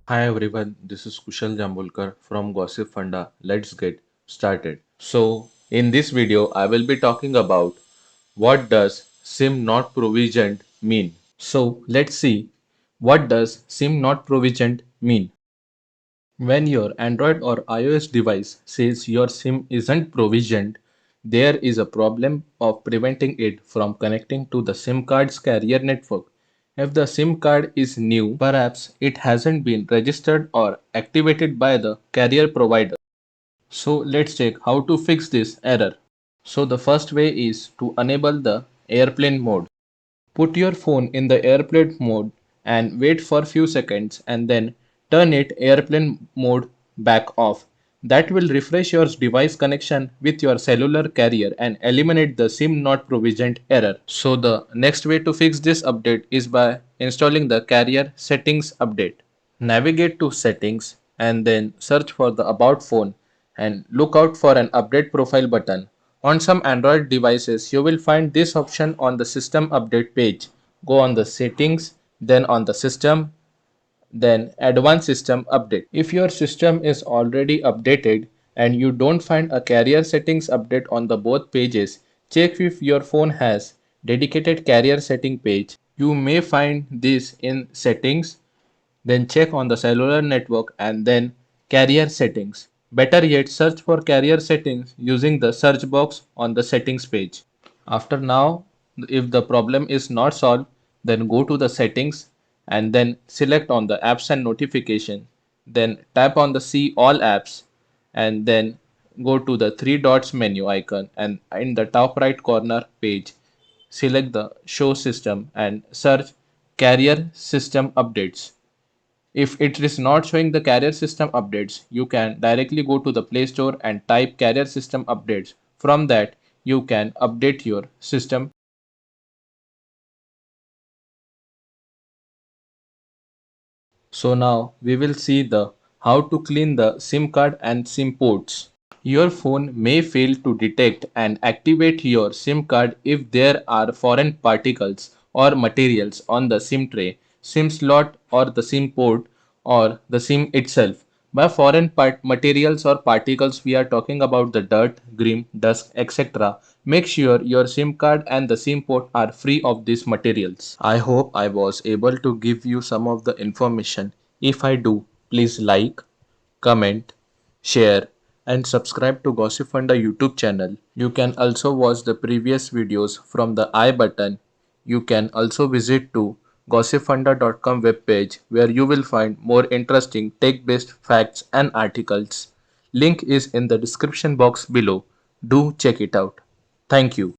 Hi everyone, this is Kushal Jambulkar from gossipfunda. Let's get started. So, in this video, I will be talking about what does SIM not provisioned mean. So, let's see what does SIM not provisioned mean. When your Android or iOS device says your SIM isn't provisioned, there is a problem of preventing it from connecting to the SIM card's carrier network. If the SIM card is new, perhaps it hasn't been registered or activated by the carrier provider. So let's check how to fix this error. So the first way is to enable the airplane mode. Put your phone in the airplane mode and wait for few seconds and then turn it airplane mode back off. That will refresh your device connection with your cellular carrier and eliminate the SIM not provisioned error. So the next way to fix this update is by installing the carrier settings update. Navigate to settings and then search for the about phone and look out for an update profile button. On some Android devices, you will find this option on the system update page. Go on the settings, then on the system, then advanced system update. If your system is already updated and you don't find a carrier settings update on the both pages, check if your phone has dedicated carrier setting page. You may find this in settings, then check on the cellular network and then carrier settings. Better yet, search for carrier settings using the search box on the settings page. After now, if the problem is not solved, then go to the settings and then select on the apps and notification. Then tap on the see all apps and then go to the three dots menu icon and in the top right corner page, select the show system and search carrier system updates. If it is not showing the carrier system updates, you can directly go to the Play Store and type carrier system updates. From that, you can update your system. So now we will see the how to clean the SIM card and SIM ports. Your phone may fail to detect and activate your SIM card if there are foreign particles or materials on the SIM tray, SIM slot, or the SIM port, or the SIM itself. By foreign materials or particles, we are talking about the dirt, grime, dust, etc. Make sure your SIM card and the SIM port are free of these materials. I hope I was able to give you some of the information. If I do, please like, comment, share, and subscribe to Gossip Funda YouTube channel. You can also watch the previous videos from the I button. You can also visit to gossipfunda.com webpage where you will find more interesting tech-based facts and articles. Link is in the description box below. Do check it out. Thank you.